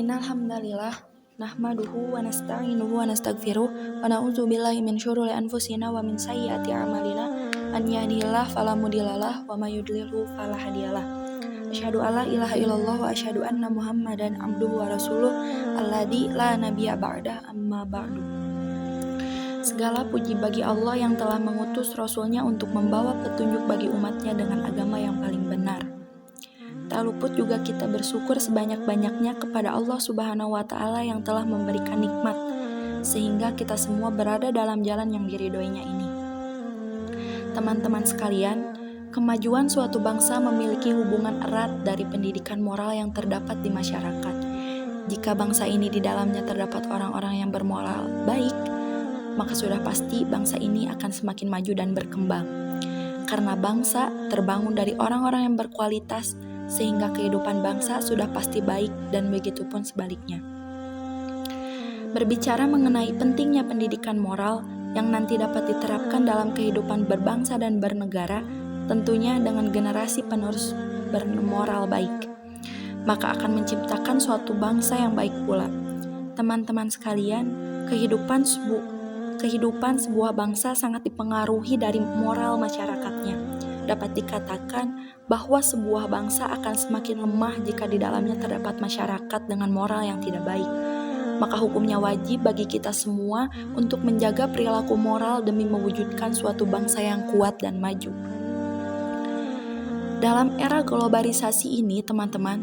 Innal hamdalillah nahmaduhu wa nasta'inuhu wa nastaghfiruh wa na'udzu billahi min syururi anfusina wa min sayyiati a'malina man yahdihillahu fala mudhillalah wa may yudlilhu fala hadiyalah. Asyhadu alla ilaha illallah wa asyhadu anna Muhammadan abduhu wa rasuluh alladzi la nabiyya ba'da amma ba'du. Segala puji bagi Allah yang telah mengutus Rasulnya untuk membawa petunjuk bagi umatnya dengan agama yang paling benar. Tak luput juga kita bersyukur sebanyak-banyaknya kepada Allah Subhanahu wa Ta'ala yang telah memberikan nikmat, sehingga kita semua berada dalam jalan yang diridhoinya ini. Teman-teman sekalian, kemajuan suatu bangsa memiliki hubungan erat dari pendidikan moral yang terdapat di masyarakat. Jika bangsa ini di dalamnya terdapat orang-orang yang bermoral baik, maka sudah pasti bangsa ini akan semakin maju dan berkembang. Karena bangsa terbangun dari orang-orang yang berkualitas, sehingga kehidupan bangsa sudah pasti baik dan begitu pun sebaliknya. Berbicara mengenai pentingnya pendidikan moral yang nanti dapat diterapkan dalam kehidupan berbangsa dan bernegara, tentunya dengan generasi penerus bermoral baik, maka akan menciptakan suatu bangsa yang baik pula. Teman-teman sekalian, kehidupan sebuah bangsa sangat dipengaruhi dari moral masyarakatnya. Dapat dikatakan bahwa sebuah bangsa akan semakin lemah jika di dalamnya terdapat masyarakat dengan moral yang tidak baik. Maka hukumnya wajib bagi kita semua untuk menjaga perilaku moral demi mewujudkan suatu bangsa yang kuat dan maju. Dalam era globalisasi ini, teman-teman,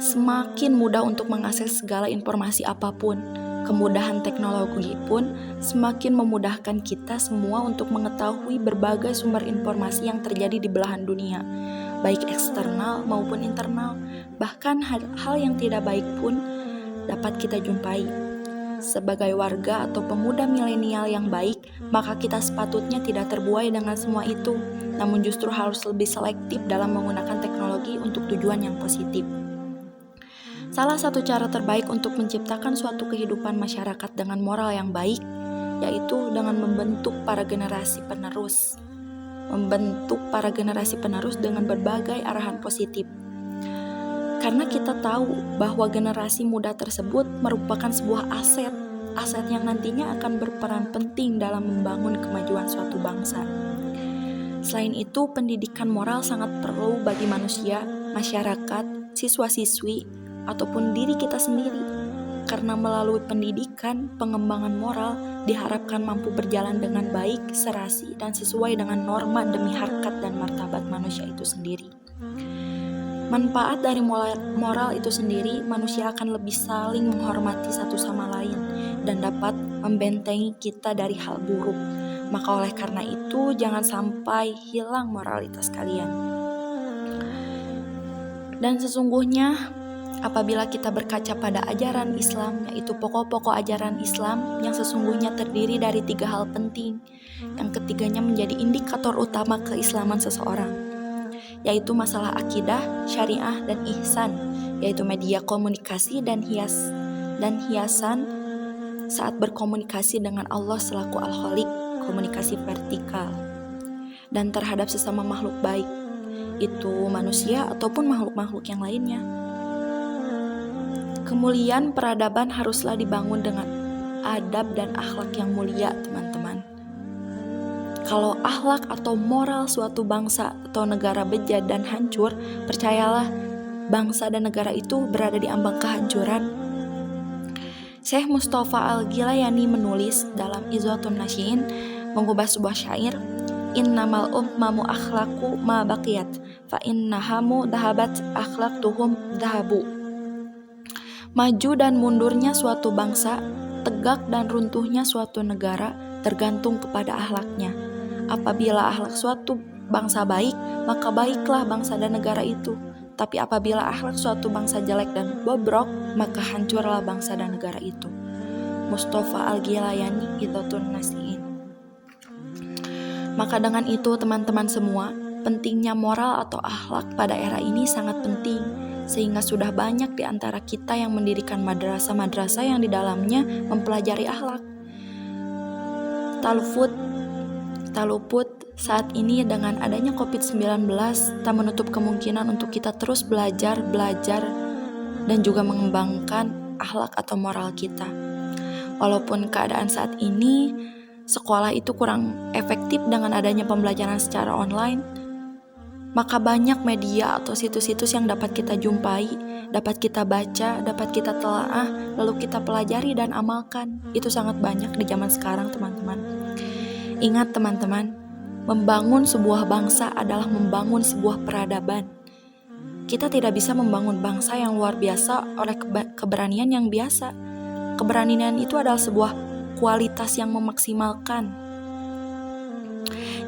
semakin mudah untuk mengakses segala informasi apapun. Kemudahan teknologi pun semakin memudahkan kita semua untuk mengetahui berbagai sumber informasi yang terjadi di belahan dunia, baik eksternal maupun internal. Bahkan hal yang tidak baik pun dapat kita jumpai. Sebagai warga atau pemuda milenial yang baik, maka kita sepatutnya tidak terbuai dengan semua itu, namun justru harus lebih selektif dalam menggunakan teknologi untuk tujuan yang positif. Salah satu cara terbaik untuk menciptakan suatu kehidupan masyarakat dengan moral yang baik, yaitu dengan membentuk para generasi penerus. Membentuk para generasi penerus dengan berbagai arahan positif. Karena kita tahu bahwa generasi muda tersebut merupakan sebuah aset yang nantinya akan berperan penting dalam membangun kemajuan suatu bangsa. Selain itu, pendidikan moral sangat perlu bagi manusia, masyarakat, siswa-siswi, ataupun diri kita sendiri, karena melalui pendidikan, pengembangan moral diharapkan mampu berjalan dengan baik, serasi, dan sesuai dengan norma demi harkat dan martabat manusia itu sendiri. Manfaat dari moral itu sendiri, manusia akan lebih saling menghormati satu sama lain dan dapat membentengi kita dari hal buruk. Maka oleh karena itu, jangan sampai hilang moralitas kalian. Dan sesungguhnya apabila kita berkaca pada ajaran Islam, yaitu pokok-pokok ajaran Islam yang sesungguhnya terdiri dari 3 hal penting. Yang ketiganya menjadi indikator utama keislaman seseorang, yaitu masalah akidah, syariah, dan ihsan, yaitu media komunikasi dan hiasan saat berkomunikasi dengan Allah selaku Al-Khaliq, komunikasi vertikal, dan terhadap sesama makhluk baik, itu manusia ataupun makhluk-makhluk yang lainnya. Kemuliaan peradaban haruslah dibangun dengan adab dan akhlak yang mulia, teman-teman. Kalau akhlak atau moral suatu bangsa atau negara bejat dan hancur, percayalah bangsa dan negara itu berada di ambang kehancuran. Syekh Mustafa Al-Gilayani menulis dalam Izwatun Nasyin mengubah sebuah syair, innamal ummamu akhlaqu ma baqiyat fa innahamu dhahabat akhlaqtuhum dhahabu. Maju dan mundurnya suatu bangsa, tegak dan runtuhnya suatu negara tergantung kepada akhlaknya. Apabila akhlak suatu bangsa baik, maka baiklah bangsa dan negara itu. Tapi apabila akhlak suatu bangsa jelek dan bobrok, maka hancurlah bangsa dan negara itu. Mustafa Al-Gilayani, Izwatun Nasyin. Maka dengan itu, teman-teman semua, pentingnya moral atau akhlak pada era ini sangat penting. Sehingga sudah banyak di antara kita yang mendirikan madrasah-madrasah yang di dalamnya mempelajari akhlak. Tak luput saat ini dengan adanya COVID-19, tak menutup kemungkinan untuk kita terus belajar dan juga mengembangkan akhlak atau moral kita. Walaupun keadaan saat ini sekolah itu kurang efektif dengan adanya pembelajaran secara online, maka banyak media atau situs-situs yang dapat kita jumpai, dapat kita baca, dapat kita telaah, lalu kita pelajari dan amalkan. Itu sangat banyak di zaman sekarang, teman-teman. Ingat, teman-teman, membangun sebuah bangsa adalah membangun sebuah peradaban. Kita tidak bisa membangun bangsa yang luar biasa oleh keberanian yang biasa. Keberanian itu adalah sebuah kualitas yang memaksimalkan.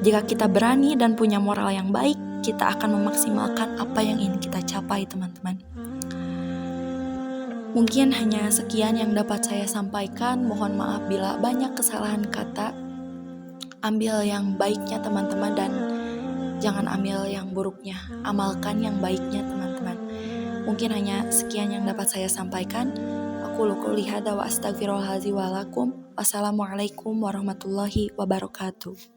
Jika kita berani dan punya moral yang baik, kita akan memaksimalkan apa yang ingin kita capai, teman-teman. Mungkin hanya sekian yang dapat saya sampaikan. Mohon maaf bila banyak kesalahan kata. Ambil yang baiknya, teman-teman, dan jangan ambil yang buruknya. Amalkan yang baiknya, teman-teman. Mungkin hanya sekian yang dapat saya sampaikan. Aku qouli hadza wa astaghfirullahaladzim wa lakum. Wassalamualaikum warahmatullahi wabarakatuh.